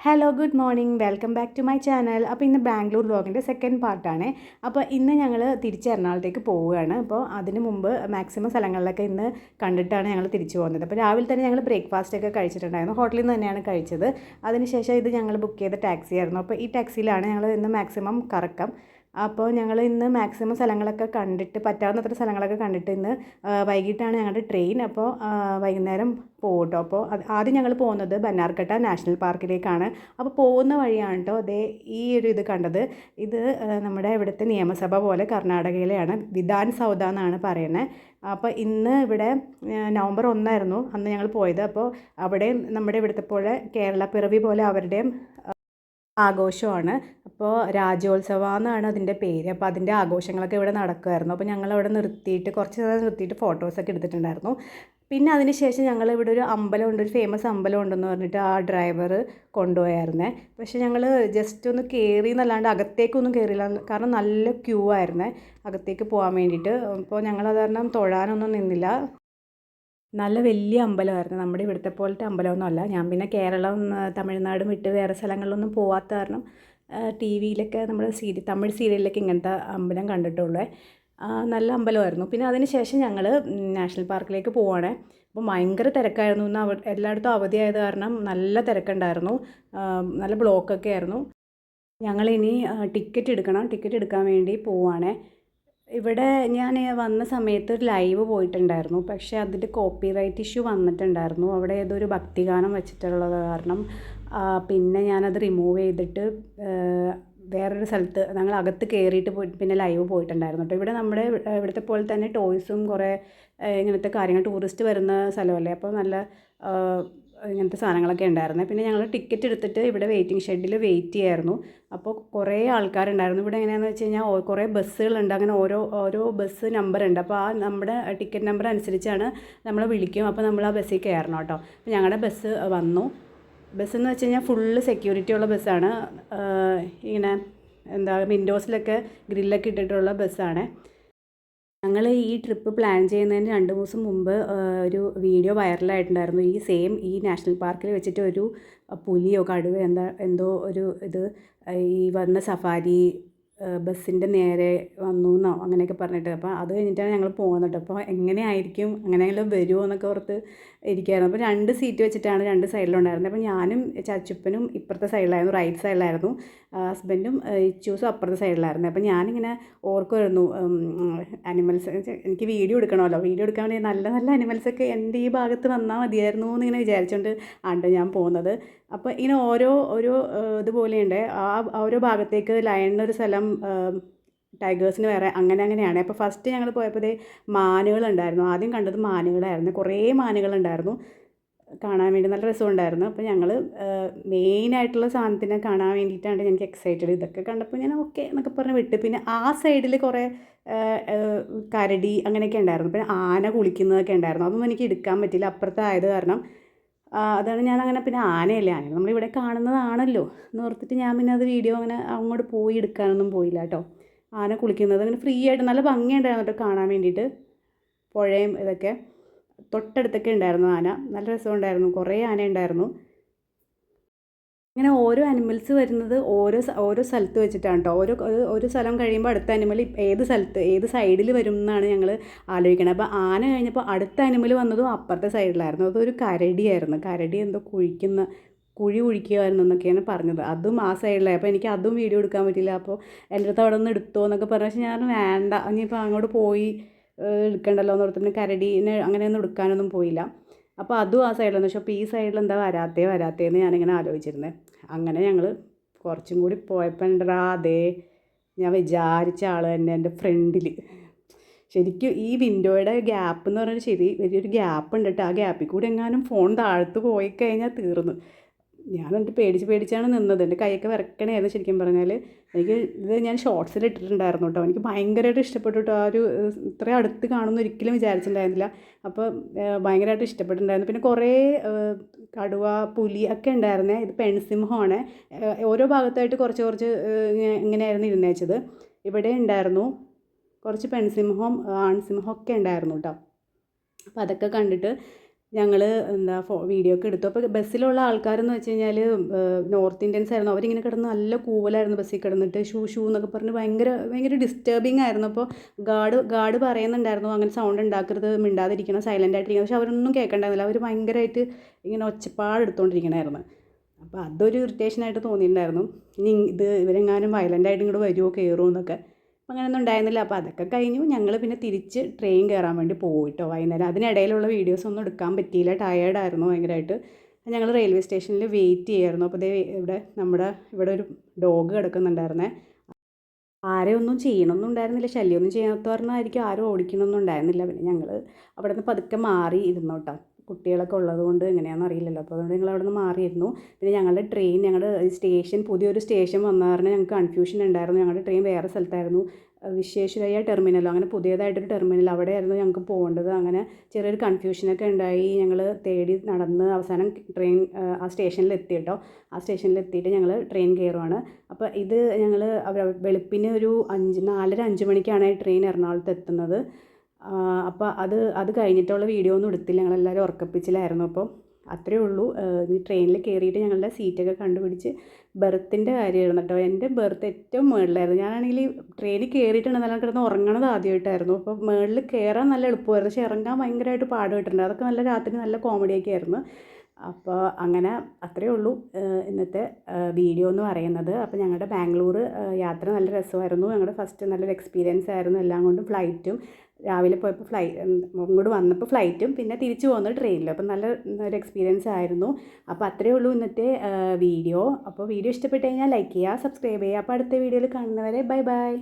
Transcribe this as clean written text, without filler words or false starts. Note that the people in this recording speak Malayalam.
Hello good morning welcome back to my channel. അപ്പോൾ ഇന്ന് ബാംഗ്ലൂർ വ്ളോഗിൻ്റെ സെക്കൻഡ് പാർട്ടാണ്. അപ്പോൾ ഇന്ന് ഞങ്ങൾ തിരിച്ച് എറണാകുളത്തേക്ക് പോവുകയാണ്. അപ്പോൾ അതിന് മുമ്പ് മാക്സിമം സ്ഥലങ്ങളിലൊക്കെ ഇന്ന് കണ്ടിട്ടാണ് ഞങ്ങൾ തിരിച്ചു പോകുന്നത്. അപ്പോൾ രാവിലെ തന്നെ ഞങ്ങൾ ബ്രേക്ക്ഫാസ്റ്റ് ഒക്കെ കഴിച്ചിട്ടുണ്ടായിരുന്നു. ഹോട്ടലിൽ നിന്ന് തന്നെയാണ് കഴിച്ചത്. അതിനുശേഷം ഇത് ഞങ്ങൾ ബുക്ക് ചെയ്ത ടാക്സി ആയിരുന്നു. അപ്പോൾ ഈ ടാക്സിയിലാണ് ഞങ്ങൾ ഇന്ന് മാക്സിമം കറക്കം. അപ്പോൾ ഞങ്ങൾ ഇന്ന് മാക്സിമം സ്ഥലങ്ങളൊക്കെ കണ്ടിട്ട് പറ്റാവുന്നത്ര സ്ഥലങ്ങളൊക്കെ കണ്ടിട്ട് ഇന്ന് വൈകിട്ടാണ് ഞങ്ങളുടെ ട്രെയിൻ. അപ്പോൾ വൈകുന്നേരം പോകും കേട്ടോ. അപ്പോൾ ആദ്യം ഞങ്ങൾ പോകുന്നത് ബന്നാർഘട്ട നാഷണൽ പാർക്കിലേക്കാണ്. അപ്പോൾ പോകുന്ന വഴിയാണ് കേട്ടോ അതേ ഈ ഒരു ഇത് കണ്ടത്. ഇത് നമ്മുടെ ഇവിടുത്തെ നിയമസഭ പോലെ കർണാടകയിലെയാണ്, വിധാൻ സൗധ എന്നാണ് പറയുന്നത്. അപ്പോൾ ഇന്ന് ഇവിടെ നവംബർ 1 അന്ന് ഞങ്ങൾ പോയത്. അപ്പോൾ അവിടെ നമ്മുടെ ഇവിടുത്തെ പോലെ കേരള പിറവി പോലെ അവരുടെയും ആഘോഷമാണ്. അപ്പോൾ രാജ്യോത്സവം എന്നാണ് അതിൻ്റെ പേര്. അപ്പോൾ അതിൻ്റെ ആഘോഷങ്ങളൊക്കെ ഇവിടെ നടക്കുമായിരുന്നു. അപ്പോൾ ഞങ്ങളവിടെ നിർത്തിയിട്ട് കുറച്ച് നേരം നിർത്തിയിട്ട് ഫോട്ടോസൊക്കെ എടുത്തിട്ടുണ്ടായിരുന്നു. പിന്നെ അതിന് ശേഷം ഞങ്ങൾ ഇവിടെ ഒരു അമ്പലമുണ്ട്, ഒരു ഫേമസ് അമ്പലം ഉണ്ടെന്ന് പറഞ്ഞിട്ട് ആ ഡ്രൈവർ കൊണ്ടുപോയായിരുന്നേ. പക്ഷേ ഞങ്ങൾ ജസ്റ്റ് ഒന്ന് കയറി എന്നല്ലാണ്ട് അകത്തേക്കൊന്നും കയറിയില്ല, കാരണം നല്ല ക്യൂ ആയിരുന്നേ അകത്തേക്ക് പോകാൻ വേണ്ടിയിട്ട്. അപ്പോൾ ഞങ്ങളത് കാരണം തൊഴാനൊന്നും നിന്നില്ല. നല്ല വലിയ അമ്പലമായിരുന്നു, നമ്മുടെ ഇവിടുത്തെ പോലത്തെ അമ്പലമൊന്നുമല്ല. ഞാൻ പിന്നെ കേരളം തമിഴ്നാടും വിട്ട് വേറെ സ്ഥലങ്ങളിലൊന്നും പോവാത്ത കാരണം ടി വിയിലൊക്കെ നമ്മൾ തമിഴ് സീരിയലിലൊക്കെ ഇങ്ങനത്തെ അമ്പലം കണ്ടിട്ടുള്ളൂ. നല്ല അമ്പലമായിരുന്നു. പിന്നെ അതിന് ശേഷം ഞങ്ങൾ നാഷണൽ പാർക്കിലേക്ക് പോവുകയാണ്. അപ്പോൾ ഭയങ്കര തിരക്കായിരുന്നു. ഇന്ന് എല്ലായിടത്തും അവധിയായത് കാരണം നല്ല തിരക്കുണ്ടായിരുന്നു, നല്ല ബ്ലോക്കൊക്കെ ആയിരുന്നു. ഞങ്ങളിനി ടിക്കറ്റ് എടുക്കണം, ടിക്കറ്റ് എടുക്കാൻ വേണ്ടി പോവുകയാണ്. ഇവിടെ ഞാൻ വന്ന സമയത്ത് ഒരു ലൈവ് പോയിട്ടുണ്ടായിരുന്നു, പക്ഷേ അതിൻ്റെ കോപ്പിറൈറ്റ് ഇഷ്യൂ വന്നിട്ടുണ്ടായിരുന്നു. അവിടെ ഏതൊരു ഭക്തിഗാനം വെച്ചിട്ടുള്ളത് കാരണം പിന്നെ ഞാനത് റിമൂവ് ചെയ്തിട്ട് വേറൊരു സ്ഥലത്ത് ഞങ്ങൾ അകത്ത് കയറിയിട്ട് പിന്നെ ലൈവ് പോയിട്ടുണ്ടായിരുന്നു കേട്ടോ. ഇവിടെ നമ്മുടെ ഇവിടുത്തെ പോലെ തന്നെ ടോയ്സും കുറേ ഇങ്ങനത്തെ കാര്യങ്ങൾ, ടൂറിസ്റ്റ് വരുന്ന സ്ഥലമല്ലേ, അപ്പോൾ നല്ല ഇങ്ങനത്തെ സാധനങ്ങളൊക്കെ ഉണ്ടായിരുന്നു. പിന്നെ ഞങ്ങൾ ടിക്കറ്റ് എടുത്തിട്ട് ഇവിടെ വെയിറ്റിംഗ് ഷെഡിൽ വെയിറ്റ് ചെയ്യായിരുന്നു. അപ്പോൾ കുറേ ആൾക്കാരുണ്ടായിരുന്നു. ഇവിടെ എങ്ങനെയാണെന്ന് വെച്ച് കഴിഞ്ഞാൽ കുറേ ബസ്സുകളുണ്ട്, അങ്ങനെ ഓരോ ബസ് നമ്പർ ഉണ്ട്. അപ്പോൾ ആ നമ്മുടെ ടിക്കറ്റ് നമ്പർ അനുസരിച്ചാണ് നമ്മൾ വിളിക്കും. അപ്പോൾ നമ്മൾ ആ ബസ്സിൽ കയറണം കേട്ടോ. അപ്പോൾ ഞങ്ങളുടെ ബസ് വന്നു. ബസ്സെന്ന് വെച്ച് കഴിഞ്ഞാൽ ഫുള്ള് സെക്യൂരിറ്റി ഉള്ള ബസ്സാണ്. ഇങ്ങനെ എന്താ വിൻഡോസിലൊക്കെ ഗ്രില്ലൊക്കെ ഇട്ടിട്ടുള്ള ബസ്സാണ്. ഞങ്ങൾ ഈ ട്രിപ്പ് പ്ലാൻ ചെയ്യുന്നതിന് 2 ദിവസം മുമ്പ് ഒരു വീഡിയോ വൈറലായിട്ടുണ്ടായിരുന്നു. ഈ നാഷണൽ പാർക്കിൽ വെച്ചിട്ട് ഒരു പുലിയോ കടുവ എന്തോ ഒരു ഇത് ഈ വന്ന സഫാരി ബസ്സിൻ്റെ നേരെ വന്നു എന്നോ അങ്ങനെയൊക്കെ പറഞ്ഞിട്ട്. അപ്പോൾ അത് കഴിഞ്ഞിട്ടാണ് ഞങ്ങൾ പോകുന്നത്. അപ്പോൾ എങ്ങനെയായിരിക്കും, അങ്ങനെയെങ്കിലും വരുമോ എന്നൊക്കെ ഓർത്ത് ഇരിക്കുകയായിരുന്നു. അപ്പോൾ 2 സീറ്റ് വെച്ചിട്ടാണ് 2 സൈഡിലുണ്ടായിരുന്നത്. അപ്പോൾ ഞാനും ചച്ചുപ്പനും ഇപ്പുറത്തെ സൈഡിലായിരുന്നു, റൈറ്റ് സൈഡിലായിരുന്നു. ഹസ്ബൻഡും ഇച്ചൂസും അപ്പുറത്തെ സൈഡിലായിരുന്നു. അപ്പോൾ ഞാനിങ്ങനെ ഓർക്കുമായിരുന്നു അനിമൽസ്, എനിക്ക് വീഡിയോ എടുക്കണമല്ലോ, വീഡിയോ എടുക്കാൻ വേണ്ടി നല്ല നല്ല അനിമൽസൊക്കെ എൻ്റെ ഈ ഭാഗത്ത് വന്നാൽ മതിയായിരുന്നു എന്നിങ്ങനെ വിചാരിച്ചുകൊണ്ട് ആണ് ഞാൻ പോകുന്നത്. അപ്പോൾ ഇങ്ങനെ ഓരോ ഇതുപോലെയുണ്ട്. ഓരോ ഭാഗത്തേക്ക് ലയണിനൊരു സ്ഥലം, ടൈഗേഴ്സിന് വേറെ, അങ്ങനെയാണ്. അപ്പോൾ ഫസ്റ്റ് ഞങ്ങൾ പോയപ്പോൾ മാനുകളുണ്ടായിരുന്നു. ആദ്യം കണ്ടത് മാനുകളായിരുന്നു, കുറേ മാനുകളുണ്ടായിരുന്നു കാണാൻ വേണ്ടി, നല്ല രസമുണ്ടായിരുന്നു. അപ്പോൾ ഞങ്ങൾ മെയിനായിട്ടുള്ള സാധനത്തിനെ കാണാൻ വേണ്ടിയിട്ടാണ് എനിക്ക് എക്സൈറ്റഡ്. ഇതൊക്കെ കണ്ടപ്പോൾ ഞാൻ ഓക്കെ എന്നൊക്കെ പറഞ്ഞ് വിട്ട്. പിന്നെ ആ സൈഡിൽ കുറേ കരടി അങ്ങനെയൊക്കെ ഉണ്ടായിരുന്നു. പിന്നെ ആന കുളിക്കുന്നതൊക്കെ ഉണ്ടായിരുന്നു. അതൊന്നും എനിക്ക് എടുക്കാൻ പറ്റില്ല, അപ്പുറത്തായത് കാരണം. അതാണ് ഞാനങ്ങനെ, പിന്നെ ആനയല്ലേ, ആന നമ്മളിവിടെ കാണുന്നതാണല്ലോ എന്ന് ഓർത്തിട്ട് ഞാൻ പിന്നെ അത് വീഡിയോ അങ്ങനെ അങ്ങോട്ട് പോയി എടുക്കാനൊന്നും പോയില്ല കേട്ടോ. ആന കുളിക്കുന്നത് അങ്ങനെ ഫ്രീ ആയിട്ട് നല്ല ഭംഗിയുണ്ടായിരുന്നു കേട്ടോ കാണാൻ വേണ്ടിയിട്ട്. പുഴയും ഇതൊക്കെ തൊട്ടടുത്തൊക്കെ ഉണ്ടായിരുന്നു ആന, നല്ല രസമുണ്ടായിരുന്നു. കുറേ ആന ഉണ്ടായിരുന്നു. ഇങ്ങനെ ഓരോ അനിമൽസ് വരുന്നത് ഓരോ സ്ഥലത്ത് വെച്ചിട്ടാണ് കേട്ടോ. ഒരു സ്ഥലം കഴിയുമ്പോൾ അടുത്ത അനിമൽ ഏത് സൈഡിൽ വരും എന്നാണ് ഞങ്ങൾ ആലോചിക്കണത്. അപ്പോൾ ആന കഴിഞ്ഞപ്പോൾ അടുത്ത അനിമൽ വന്നതും അപ്പുറത്തെ സൈഡിലായിരുന്നു. അതൊരു കരടിയായിരുന്നു. കരടി എന്തോ കുഴി കുഴിക്കുമായിരുന്നു എന്നൊക്കെയാണ് പറഞ്ഞത്. അതും ആ സൈഡിലായി. അപ്പോൾ എനിക്ക് അതും വീഡിയോ എടുക്കാൻ പറ്റില്ല. അപ്പോൾ എൻ്റെ അടുത്ത് അവിടെ നിന്ന് എടുത്തോ എന്നൊക്കെ പറഞ്ഞു. പക്ഷേ ഞാൻ വേണ്ട, ഇനിയിപ്പോൾ അങ്ങോട്ട് പോയി എടുക്കണ്ടല്ലോ എന്ന് ഓർത്തിട്ട് കരടീനെ അങ്ങനെയൊന്നും എടുക്കാനൊന്നും പോയില്ല. അപ്പോൾ അതും ആ സൈഡിലെന്ന് വെച്ചാൽ, അപ്പോൾ ഈ സൈഡിൽ എന്താ വരാത്തേന്ന് ഞാനിങ്ങനെ ആലോചിച്ചിരുന്നത്. അങ്ങനെ ഞങ്ങൾ കുറച്ചും കൂടി പോയപ്പോൾ ഉണ്ടടാ ഞാൻ വിചാരിച്ച ആൾ തന്നെ എൻ്റെ ഫ്രണ്ടിൽ. ശരിക്കും ഈ വിൻഡോയുടെ ഗ്യാപ്പ് എന്ന് പറഞ്ഞാൽ വലിയൊരു ഗ്യാപ്പ് ഉണ്ട് കേട്ടോ. ആ ഗ്യാപ്പിൽ കൂടി എങ്ങാനും ഫോൺ താഴ്ത്ത് പോയി കഴിഞ്ഞാൽ തീർന്നു. ഞാൻ എന്നിട്ട് പേടിച്ചാണ് നിന്നത്. എൻ്റെ കൈയൊക്കെ വിറക്കണമായിരുന്നു ശരിക്കും പറഞ്ഞാൽ. ഇത് ഞാൻ ഷോർട്സിൽ ഇട്ടിട്ടുണ്ടായിരുന്നു കേട്ടോ. എനിക്ക് ഭയങ്കരമായിട്ട് ഇഷ്ടപ്പെട്ടു കേട്ടോ. ആ ഒരു ഇത്രയും അടുത്ത് കാണുമെന്ന് ഒരിക്കലും വിചാരിച്ചിട്ടുണ്ടായിരുന്നില്ല. അപ്പോൾ ഭയങ്കരമായിട്ട് ഇഷ്ടപ്പെട്ടിട്ടുണ്ടായിരുന്നു. പിന്നെ കുറേ കടുവ, പുലി ഒക്കെ ഉണ്ടായിരുന്നേ. ഇത് പെൺസിംഹമാണ്. ഓരോ ഭാഗത്തായിട്ട് കുറച്ച് ഇങ്ങനെയായിരുന്നു ഇരുന്നേച്ചത്. ഇവിടെ ഉണ്ടായിരുന്നു കുറച്ച് പെൺസിംഹവും ആൺസിംഹവും ഒക്കെ ഉണ്ടായിരുന്നു കേട്ടോ. അപ്പോൾ അതൊക്കെ കണ്ടിട്ട് ഞങ്ങൾ എന്താ വീഡിയോ ഒക്കെ എടുത്തു. അപ്പോൾ ബസ്സിലുള്ള ആൾക്കാരെന്ന് വെച്ച് കഴിഞ്ഞാൽ നോർത്ത് ഇന്ത്യൻസ് ആയിരുന്നു. അവരിങ്ങനെ കിടന്ന് നല്ല കൂവലായിരുന്നു ബസ്സിൽ കിടന്നിട്ട്, ഷൂ ഷൂ എന്നൊക്കെ പറഞ്ഞ് ഭയങ്കര ഭയങ്കര ഡിസ്റ്റർബിങ് ആയിരുന്നു. അപ്പോൾ ഗാർഡ് പറയുന്നുണ്ടായിരുന്നു അങ്ങനെ സൗണ്ട് ഉണ്ടാക്കരുത്, മിണ്ടാതിരിക്കണം, സൈലൻ്റ് ആയിട്ടിരിക്കണം. പക്ഷെ അവരൊന്നും കേൾക്കണ്ടായിരുന്നില്ല. അവർ ഭയങ്കരമായിട്ട് ഇങ്ങനെ ഒച്ചപ്പാട് എടുത്തുകൊണ്ടിരിക്കണമായിരുന്നു. അപ്പോൾ അതൊരു ഇറിറ്റേഷനായിട്ട് തോന്നിയിട്ടുണ്ടായിരുന്നു. ഇനി ഇവരെങ്ങാനും വയലൻ്റായിട്ട് ഇങ്ങോട്ട് വരുമോ കയറുമോ എന്നൊക്കെ. അപ്പം അങ്ങനെയൊന്നും ഉണ്ടായിരുന്നില്ല. അപ്പോൾ അതൊക്കെ കഴിഞ്ഞു. ഞങ്ങൾ പിന്നെ തിരിച്ച് ട്രെയിൻ കയറാൻ വേണ്ടി പോയിട്ടോ വൈകുന്നേരം. അതിനിടയിലുള്ള വീഡിയോസ് ഒന്നും എടുക്കാൻ പറ്റിയില്ല, ടയേർഡായിരുന്നു ഭയങ്കരമായിട്ട്. ഞങ്ങൾ റെയിൽവേ സ്റ്റേഷനിൽ വെയിറ്റ് ചെയ്യായിരുന്നു. അപ്പോൾ ഇവിടെ ഒരു ഡോഗ് കിടക്കുന്നുണ്ടായിരുന്നേ. ആരെയും ഒന്നും ചെയ്യണമൊന്നും ഉണ്ടായിരുന്നില്ല, ശല്യമൊന്നും ചെയ്യാത്ത പറഞ്ഞായിരിക്കും ആരും ഓടിക്കണമൊന്നും ഉണ്ടായിരുന്നില്ല. പിന്നെ ഞങ്ങൾ അവിടെ നിന്ന് പതുക്കെ മാറി ഇരുന്നു കേട്ടോ. കുട്ടികളൊക്കെ ഉള്ളതുകൊണ്ട് എങ്ങനെയാണെന്ന് അറിയില്ലല്ലോ. അപ്പോൾ അതുകൊണ്ട് ഞങ്ങൾ അവിടെ നിന്ന് മാറിയിരുന്നു. പിന്നെ ഞങ്ങളുടെ സ്റ്റേഷൻ, പുതിയൊരു സ്റ്റേഷൻ വന്ന കാരണം ഞങ്ങൾക്ക് കൺഫ്യൂഷൻ ഉണ്ടായിരുന്നു. ഞങ്ങളുടെ ട്രെയിൻ വേറെ സ്ഥലത്തായിരുന്നു, വിശ്വേശ്വരയ്യ ടെർമിനലോ അങ്ങനെ പുതിയതായിട്ടൊരു ടെർമിനൽ, അവിടെയായിരുന്നു ഞങ്ങൾക്ക് പോകേണ്ടത്. അങ്ങനെ ചെറിയൊരു കൺഫ്യൂഷനൊക്കെ ഉണ്ടായി. ഞങ്ങൾ തേടി നടന്ന് അവസാനം ട്രെയിൻ ആ സ്റ്റേഷനിൽ എത്തി കേട്ടോ. ആ സ്റ്റേഷനിൽ എത്തിയിട്ട് ഞങ്ങൾ ട്രെയിൻ കയറുവാണ്. അപ്പോൾ ഇത് ഞങ്ങൾ വെളുപ്പിന് ഒരു 4:30-5 മണിക്കാണ് ട്രെയിൻ എറണാകുളത്ത് എത്തുന്നത്. അപ്പോൾ അത് കഴിഞ്ഞിട്ടുള്ള വീഡിയോ ഒന്നും എടുത്തില്ല, ഞങ്ങളെല്ലാവരും ഉറക്കപ്പിച്ചിലായിരുന്നു. അപ്പോൾ അത്രയേ ഉള്ളൂ. ഈ ട്രെയിനിൽ കയറിയിട്ട് ഞങ്ങളുടെ സീറ്റൊക്കെ കണ്ടുപിടിച്ച് ബെർത്തിൻ്റെ കാര്യമായിരുന്നു കേട്ടോ. എൻ്റെ ബെർത്ത് ഏറ്റവും മുകളിലായിരുന്നു. ഞാനാണെങ്കിൽ ട്രെയിനിൽ കയറിയിട്ടുണ്ട്, നല്ല കിടന്ന് ഉറങ്ങണത് ആദ്യമായിട്ടായിരുന്നു. അപ്പോൾ മുകളിൽ കയറാൻ നല്ല എളുപ്പമായിരുന്നു, പക്ഷേ ഇറങ്ങാൻ ഭയങ്കരമായിട്ട് പാട് കിട്ടുന്നുണ്ട്. അതൊക്കെ നല്ല രാത്രി നല്ല കോമഡിയൊക്കെ ആയിരുന്നു. അപ്പോൾ അങ്ങനെ അത്രയേ ഉള്ളൂ ഇന്നത്തെ വീഡിയോ എന്ന് പറയുന്നത്. അപ്പോൾ ഞങ്ങളുടെ ബാംഗ്ലൂർ യാത്ര നല്ല രസമായിരുന്നു. ഞങ്ങളുടെ ഫസ്റ്റ് നല്ലൊരു എക്സ്പീരിയൻസ് ആയിരുന്നു എല്ലാം കൊണ്ടും. ഫ്ലൈറ്റും രാവിലെ പോയപ്പോൾ ഇങ്ങോട്ട് വന്നപ്പോൾ ഫ്ലൈറ്റും പിന്നെ തിരിച്ചു പോകുന്നത് ട്രെയിനിലും. അപ്പം നല്ല ഒരു എക്സ്പീരിയൻസ് ആയിരുന്നു. അപ്പോൾ അത്രയേ ഉള്ളൂ ഇന്നത്തെ വീഡിയോ. അപ്പോൾ വീഡിയോ ഇഷ്ടപ്പെട്ട് കഴിഞ്ഞാൽ ലൈക്ക് ചെയ്യുക, സബ്സ്ക്രൈബ് ചെയ്യുക. അപ്പോൾ അടുത്ത വീഡിയോയിൽ കാണുന്നവരെ ബൈ ബൈ.